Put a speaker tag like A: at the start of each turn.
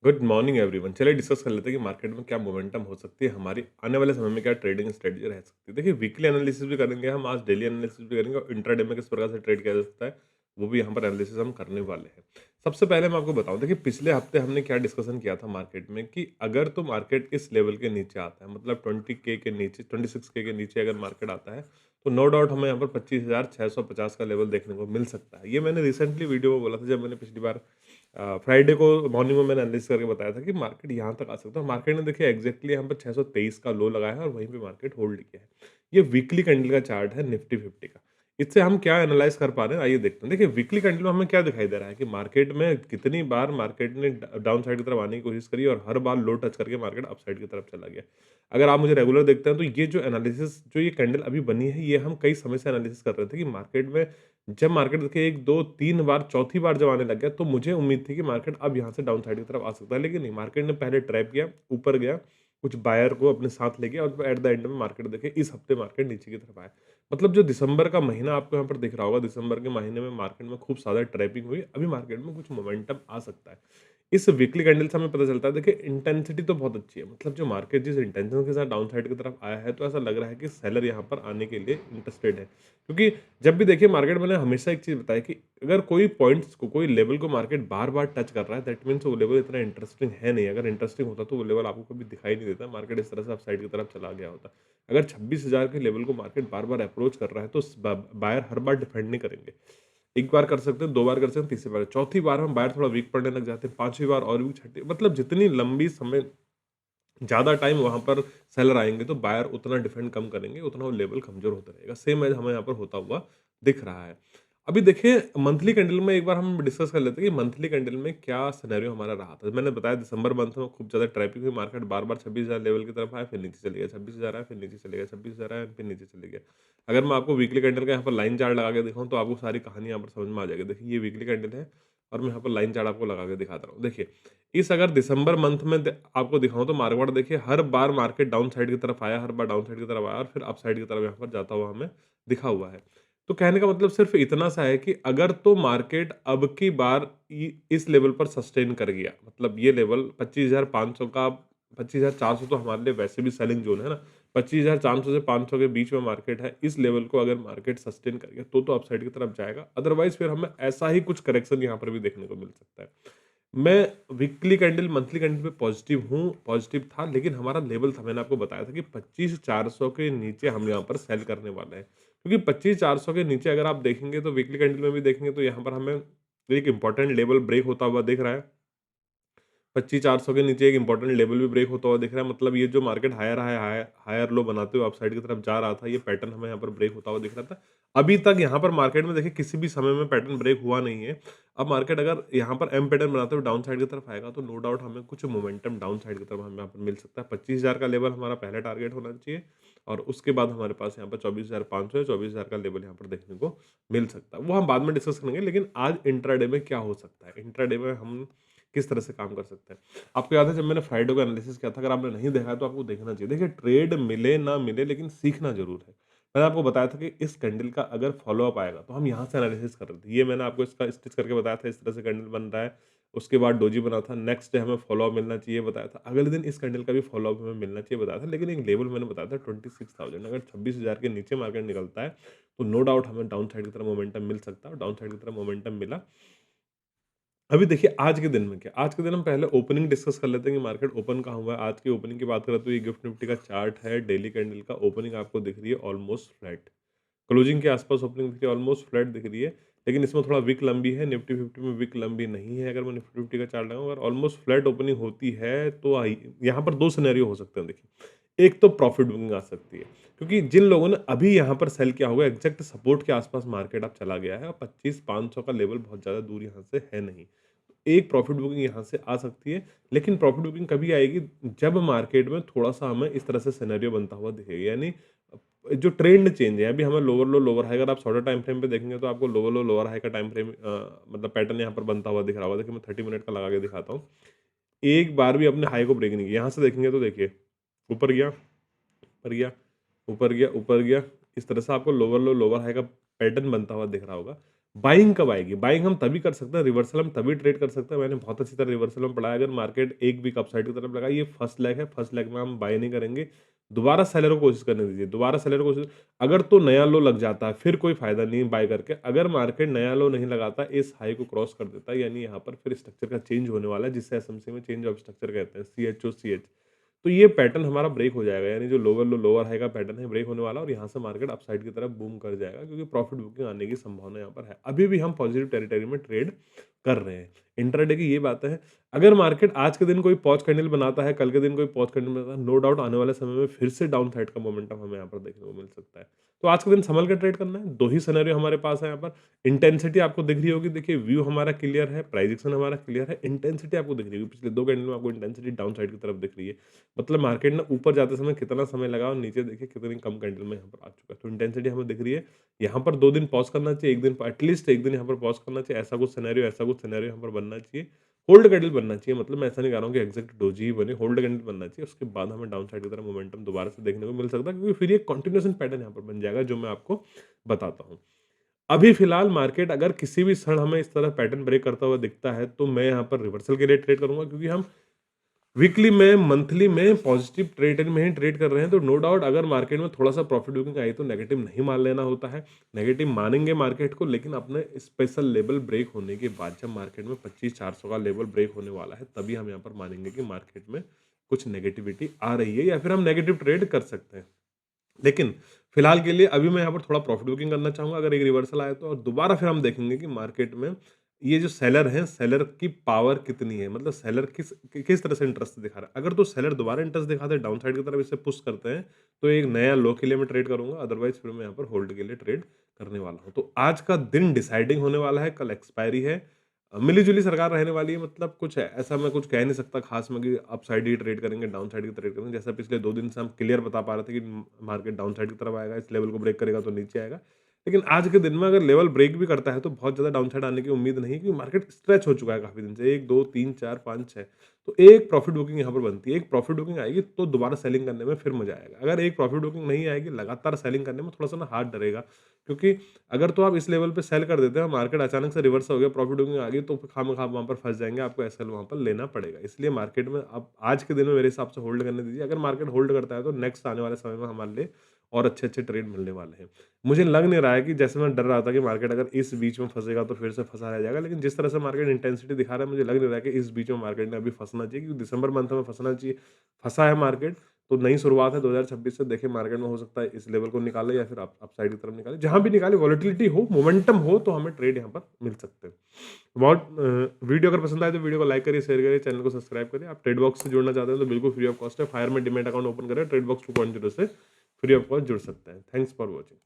A: Good morning everyone. चलिए discuss कर लेते हैं कि मार्केट में क्या मोमेंटम हो सकती है, हमारी आने वाले समय में क्या ट्रेडिंग स्ट्रेटजी रह सकती है। देखिए, वीकली एनालिसिस भी करेंगे हम, आज डेली एनालिसिस भी करेंगे और इंट्राडे में किस प्रकार से ट्रेड किया जा सकता है वो भी यहाँ पर एनालिसिस हम करने वाले हैं। सबसे पहले मैं आपको बताऊं, देखिए पिछले हफ्ते हमने क्या डिस्कशन किया था मार्केट में कि अगर तो मार्केट इस लेवल के नीचे आता है, मतलब 20K के नीचे, 26K के नीचे अगर मार्केट आता है तो नो डाउट हमें यहाँ पर 25,650 का लेवल देखने को मिल सकता है। ये मैंने रिसेंटली वीडियो में बोला था, जब मैंने पिछली बार फ्राइडे को मॉर्निंग में मैंने एनालिसिस करके बताया था कि मार्केट यहाँ तक आ सकता है। मार्केट ने देखिए एग्जैक्टली यहाँ पर 623 का लो लगाया है और वहीं पे मार्केट होल्ड किया है। ये वीकली कैंडल का चार्ट है निफ्टी 50 का। इससे हम क्या एनालाइज कर पा रहे हैं, आइए देखते हैं। देखिए वीकली कैंडल में हमें क्या दिखाई दे रहा है कि मार्केट में कितनी बार मार्केट ने डाउन साइड की तरफ आने की कोशिश करी और हर बार लो टच करके मार्केट अप साइड की तरफ चला गया। अगर आप मुझे रेगुलर देखते हैं तो ये जो एनालिसिस, जो ये कैंडल अभी बनी है, ये हम कई समय से एनालिसिस कर रहे थे कि मार्केट में जब मार्केट देखिए 1, 2, 3 बार, चौथी बार जब आने लग गया तो मुझे उम्मीद थी कि मार्केट अब यहाँ से डाउन साइड की तरफ आ सकता है। लेकिन नहीं, मार्केट ने पहले ट्रैप किया, ऊपर गया, कुछ बायर को अपने साथ ले गया और एट द एंड में मार्केट देखिए इस हफ्ते मार्केट नीचे की तरफ आया। मतलब जो दिसंबर का महीना आपको यहाँ पर दिख रहा होगा, दिसंबर के महीने में मार्केट में खूब ज़्यादा ट्रैपिंग हुई। अभी मार्केट में कुछ मोमेंटम आ सकता है। इस वीकली कैंडल से हमें पता चलता है, देखिए इंटेंसिटी तो बहुत अच्छी है। मतलब जो मार्केट जिस इंटेंशन के साथ डाउन साइड की तरफ आया है, तो ऐसा लग रहा है कि सेलर यहाँ पर आने के लिए इंटरेस्टेड है। क्योंकि जब भी देखिए मार्केट, मैंने हमेशा एक चीज़ बताई कि अगर कोई पॉइंट्स को, कोई लेवल को मार्केट बार-बार टच कर रहा है, दैट मीन्स वो लेवल इतना इंटरेस्टिंग है नहीं। अगर इंटरेस्टिंग होता तो वो लेवल आपको कभी दिखाई नहीं देता, मार्केट इस तरह से अपसाइड की तरफ चला गया होता। अगर 26,000 के लेवल को मार्केट बार-बार अप्रोच कर रहा है तो स ब बायर हर बार डिफेंड नहीं करेंगे। एक बार कर सकते हैं, 2 बार कर सकते हैं, तीसरी बार, चौथी बार में बायर थोड़ा वीक पड़ने लग जाते हैं, पाँचवीं बार और वीक, छठी, मतलब जितनी लंबी समय, ज़्यादा टाइम वहाँ पर सेलर आएँगे तो बायर उतना डिफेंड कम करेंगे, उतना वो लेवल कमज़ोर होता रहेगा। सेम एज़ हमें यहाँ पर होता हुआ दिख रहा है। अभी देखिए मंथली कैंडल में एक बार हम डिस्कस कर लेते हैं कि मंथली कैंडल में क्या सिनेरियो हमारा रहा था। मैंने बताया दिसंबर मंथ में खूब ज़्यादा ट्रैफिक हुई, मार्केट बार-बार 26,000 लेवल की तरफ आया, फिर नीचे चले गया, 26,000 आया, फिर नीचे चले गया, 26,000 आया, फिर नीचे चले गया। अगर मैं आपको वीकली कैंडल का यहाँ पर लाइन चार्ट लगा के दिखाऊँ तो आपको सारी कहानी यहाँ पर समझ में आ जाएगी। देखिए ये वीकली कैंडल है और मैं यहाँ पर लाइन चार्ट आपको लगा के दिखाता रहा हूँ। देखिए इस अगर दिसंबर मंथ में आपको दिखाऊँ तो मार्केट देखिए हर बार मार्केट डाउन साइड की तरफ आया, हर बार डाउन साइड की तरफ आया और फिर अप साइड की तरफ यहाँ पर जाता हुआ हमें दिखा हुआ है। तो कहने का मतलब सिर्फ इतना सा है कि अगर तो मार्केट अब की बार इस लेवल पर सस्टेन कर गया, मतलब ये लेवल 25,500 का, 25,400 तो हमारे लिए वैसे भी सेलिंग जोन है ना। 25,400 से 500 के बीच में मार्केट है। इस लेवल को अगर मार्केट सस्टेन कर गया तो अपसाइड की तरफ जाएगा, अदरवाइज फिर हमें ऐसा ही कुछ करेक्शन यहाँ पर भी देखने को मिल सकता है। मैं वीकली कैंडल, मंथली कैंडल पे पॉजिटिव हूँ, पॉजिटिव था, लेकिन हमारा लेवल था, मैंने आपको बताया था कि 25,400 के नीचे हम यहाँ पर सेल करने वाले हैं। क्योंकि 25,400 के नीचे अगर आप देखेंगे तो वीकली कैंडल में भी देखेंगे तो यहाँ पर हमें एक इम्पोर्टेंट लेवल ब्रेक होता हुआ दिख रहा है। 25,400 के नीचे एक इम्पोर्टेंट लेवल भी ब्रेक होता हुआ दिख रहा है। मतलब ये जो market higher high higher higher low बनाते हुए अपसाइड की तरफ जा रहा था, ये पैटर्न हमें यहाँ पर ब्रेक होता हुआ दिख रहा था। अभी तक यहाँ पर मार्केट में देखिए किसी भी समय में पैटर्न ब्रेक हुआ नहीं है। अब मार्केट अगर यहाँ पर एम पैटर्न बनाते हुए डाउन साइड की तरफ आएगा तो नो डाउट हमें कुछ मोमेंटम डाउन साइड की तरफ हमें यहाँ पर मिल सकता है। 25,000 का लेवल हमारा पहला टारगेट होना चाहिए और उसके बाद हमारे पास यहाँ पर 24,500 या 24,000 का लेवल यहाँ पर देखने को मिल सकता है। वो हम बाद में डिस्कस करेंगे, लेकिन आज इंट्राडे में क्या हो सकता है, इंट्राडे में हम किस तरह से काम कर सकते हैं। आपको याद है जब मैंने फ्राइडे को एनालिसिस किया था, अगर आपने नहीं देखा है तो आपको देखना चाहिए। देखिए ट्रेड मिले ना मिले लेकिन सीखना ज़रूर है। मैंने आपको बताया था कि इस कैंडल का अगर फ़ॉलो-अप आएगा तो हम यहाँ से एनालिसिस कर रहे थे। ये मैंने आपको इसका स्टिच करके बताया था, इस तरह से कैंडल बन रहा है। उसके बाद डोजी बना था, नेक्स्ट डे हमें फ़ॉलो-अप मिलना चाहिए बताया था। अगले दिन इस कैंडल का भी फ़ॉलो-अप हमें मिलना चाहिए बताया था, लेकिन एक लेवल मैंने बताया था 26,000, अगर 26,000 के नीचे मार्केट निकलता है तो नो डाउट हमें डाउन साइड की तरफ मोमेंटम मिल सकता है और डाउन साइड की तरफ मोमेंटम मिला। अभी देखिए आज के दिन में क्या, आज के दिन हम पहले ओपनिंग डिस्कस कर लेते हैं कि मार्केट ओपन कहाँ हुआ है। आज की ओपनिंग की बात करें तो ये गिफ्ट निफ्टी का चार्ट है, डेली कैंडल का ओपनिंग आपको दिख रही है ऑलमोस्ट फ्लैट। क्लोजिंग के आसपास ओपनिंग दिख रही है, ऑलमोस्ट फ्लैट दिख रही है, लेकिन इसमें थोड़ा विक लंबी है। निफ्टी 50 में विक लंबी नहीं है। अगर मैं निफ्टी 50 का चार्ट लगाऊँ, अगर ऑलमोस्ट फ्लैट ओपनिंग होती है तो आई यहाँ पर 2 सिनेरियो हो सकते हैं देखिए। एक तो प्रॉफिट बुकिंग आ सकती है, क्योंकि जिन लोगों ने अभी यहाँ पर सेल किया होगा, एग्जैक्ट सपोर्ट के आसपास मार्केट अब चला गया है और 25,500 का लेवल बहुत ज़्यादा दूर यहाँ से है नहीं। एक प्रॉफिट बुकिंग यहाँ से आ सकती है, लेकिन प्रॉफिट बुकिंग कभी आएगी जब मार्केट में थोड़ा-सा हमें इस तरह से सिनेरियो बनता हुआ दिखेगा। यानी जो ट्रेंड चेंज है, अभी हमें लोअर लो, लोअर हाई, अगर आप शॉर्टर टाइम फ्रेम पे देखेंगे तो आपको लोअर लो, लोअर हाई का टाइम फ्रेम मतलब पैटर्न यहाँ पर बनता हुआ दिख रहा होगा। देखिए मैं 30 मिनट का लगा के दिखाता हूँ। एक बार भी अपने हाई को ब्रेक नहीं किया। यहाँ से देखेंगे तो देखिए ऊपर गया, ऊपर गया, ऊपर गया, ऊपर गया। इस तरह से आपको लोअर लो, लोअर हाई का पैटर्न बनता हुआ दिख रहा होगा। बाइंग कब आएगी? बाइंग हम तभी कर सकते हैं, रिवर्सल हम तभी ट्रेड कर सकते हैं। मैंने बहुत अच्छी तरह रिवर्सल में पढ़ा है, अगर मार्केट 1 वीक अपसाइड की तरफ लगा, ये फर्स्ट लेग है, फर्स्ट लेग में हम बाय नहीं करेंगे। दोबारा सेलर को कोशिश करने दीजिए, दोबारा सेलर को कोशिश, अगर तो नया लो लग जाता है, फिर कोई फायदा नहीं है बाय करके। अगर मार्केट नया लो नहीं लगाता, इस हाई को क्रॉस कर देता है, यानी यहाँ पर फिर स्ट्रक्चर का चेंज होने वाला है, जिसे एसएमसी में चेंज ऑफ स्ट्रक्चर कहते हैं, सीएचओ सीएच। तो ये पैटर्न हमारा ब्रेक हो जाएगा, यानी जो लोअर लो लोअर हाई का पैटर्न है ब्रेक होने वाला है, और यहाँ से मार्केट अपसाइड की तरफ बूम कर जाएगा, क्योंकि प्रॉफिट बुकिंग आने की संभावना यहाँ पर है। अभी भी हम पॉजिटिव टेरिटरी में ट्रेड कर रहे हैं। इंट्राडे की ये बात है, अगर मार्केट आज के दिन कोई पॉज कैंडल बनाता है, कल के दिन कोई पॉज कैंडल बनाता है, नो डाउट आने वाले समय में फिर से डाउन साइड का मोमेंटम हमें यहाँ पर देखने को मिल सकता है। तो आज के दिन संभल कर ट्रेड करना है। 2 ही सिनेरियो हमारे पास है यहाँ पर। इंटेंसिटी आपको दिख रही होगी, देखिए व्यू हमारा क्लियर है, प्राइस एक्शन हमारा क्लियर है, इंटेंसिटी आपको दिख रही होगी। पिछले 2 कैंडल में आपको इंटेंसिटी डाउन साइड की तरफ दिख रही है। मतलब मार्केट ने ऊपर जाते समय कितना समय लगा और नीचे देखिए कितनी कम कैंडल में यहाँ पर आ चुका है। तो इंटेंसिटी हमें दिख रही है। यहाँ पर 2 दिन पॉज़ करना चाहिए, 1 दिन एटलीस्ट 1 दिन यहाँ पर पॉज़ करना चाहिए। ऐसा कुछ सिनेरियो यहाँ पर बनना चाहिए। होल्ड कैंडल बनना चाहिए, मतलब मैं ऐसा नहीं कह रहा हूँ कि एग्जैक्ट डोजी ही बने, होल्ड कैंडल बनना चाहिए। उसके बाद हमें डाउन साइड की तरफ मोमेंटम दोबारा से देखने को मिल सकता है, क्योंकि फिर ये कंटिन्यूएशन पैटर्न यहाँ पर बन जाएगा, जो मैं आपको बताता हूँ। अभी फिलहाल मार्केट अगर किसी भी क्षण हमें इस तरह पैटर्न ब्रेक करता हुआ दिखता है, तो मैं यहाँ पर रिवर्सल के लिए ट्रेड करूँगा, क्योंकि हम वीकली में, मंथली में पॉजिटिव ट्रेड में ही ट्रेड कर रहे हैं। तो नो डाउट अगर मार्केट में थोड़ा-सा प्रॉफिट बुकिंग आई तो नेगेटिव नहीं मान लेना होता है। नेगेटिव मानेंगे मार्केट को, लेकिन अपने स्पेशल लेवल ब्रेक होने के बाद, जब मार्केट में 25,400 का लेवल ब्रेक होने वाला है, तभी हम यहाँ पर मानेंगे कि मार्केट में कुछ नेगेटिविटी आ रही है, या फिर हम नेगेटिव ट्रेड कर सकते हैं। लेकिन फिलहाल के लिए अभी मैं यहाँ पर थोड़ा प्रॉफिट बुकिंग करना चाहूँगा, अगर एक रिवर्सल आए तो, और दोबारा फिर हम देखेंगे कि मार्केट में ये जो सेलर हैं, सेलर की पावर कितनी है, मतलब सेलर किस तरह से इंटरेस्ट दिखा रहा है। अगर तो सेलर दोबारा इंटरेस्ट दिखाते हैं, डाउन साइड की तरफ इसे पुश करते हैं, तो एक नया लो के लिए मैं ट्रेड करूँगा, अदरवाइज़ फिर मैं यहाँ पर होल्ड के लिए ट्रेड करने वाला हूँ। तो आज का दिन डिसाइडिंग होने वाला है, कल एक्सपायरी है। मिली-जुली सरकार रहने वाली है, मतलब कुछ ऐसा मैं कुछ कह नहीं सकता खास में कि अप साइड ही ट्रेड करेंगे, डाउन साइड की ट्रेड करेंगे। जैसा पिछले 2 दिन से हम क्लियर बता पा रहे थे कि मार्केट डाउन साइड की तरफ आएगा, इस लेवल को ब्रेक करेगा तो नीचे आएगा। लेकिन आज के दिन में अगर लेवल ब्रेक भी करता है, तो बहुत ज़्यादा डाउन साइड आने की उम्मीद नहीं है, क्योंकि मार्केट स्ट्रेच हो चुका है काफ़ी दिन से, 1, 2, 3, 4, 5, 6। तो एक प्रॉफिट बुकिंग यहाँ पर बनती है। एक प्रॉफिट बुकिंग आएगी तो दोबारा सेलिंग करने में फिर मज़ा आएगा। अगर एक प्रॉफिट बुकिंग नहीं आएगी, लगातार सेलिंग करने में थोड़ा-सा ना हाथ डरेगा, क्योंकि अगर तो आप इस लेवल पे सेल कर देते हैं, मार्केट अचानक से रिवर्स हो गया, प्रॉफिट बुकिंग आ गई, तो फिर खामख़ा आप वहाँ पर फँस जाएँगे, आपको एसएल वहाँ पर लेना पड़ेगा। इसलिए मार्केट में आप आज के दिन में मेरे हिसाब से होल्ड करने दीजिए। अगर मार्केट होल्ड करता है, तो नेक्स्ट आने वाले समय में हमारे लिए और अच्छे-अच्छे ट्रेड मिलने वाले हैं। मुझे लग नहीं रहा है कि, जैसे मैं डर रहा था कि मार्केट अगर इस बीच में फँसेगा तो फिर से फँसा रह जाएगा, लेकिन जिस तरह से मार्केट इंटेंसिटी दिखा रहा है, मुझे लग नहीं रहा है कि इस बीच में मार्केट ने अभी फँसना चाहिए, क्योंकि दिसंबर मंथ में फँसना चाहिए। फँसा है मार्केट, तो नई शुरुआत है 2026 से, देखिए मार्केट में हो सकता है इस लेवल को निकाले, या फिर अपसाइड की तरफ निकाले। जहाँ भी निकाले, वॉलेटिलिटी हो, मोमेंटम हो, तो हमें ट्रेड यहाँ पर मिल सकते हैं। वीडियो अगर पसंद आए तो वीडियो को लाइक करिए, शेयर करिए, चैनल को सब्सक्राइब करिए। आप ट्रेड बॉक्स से जुड़ना चाहते हैं तो बिल्कुल फ्री ऑफ कॉस्ट है। फायर में डीमैट अकाउंट ओपन करें, ट्रेड बॉक्स 2.0 से फ्री ऑफ कॉस्ट जुड़ सकते हैं। Thanks for watching.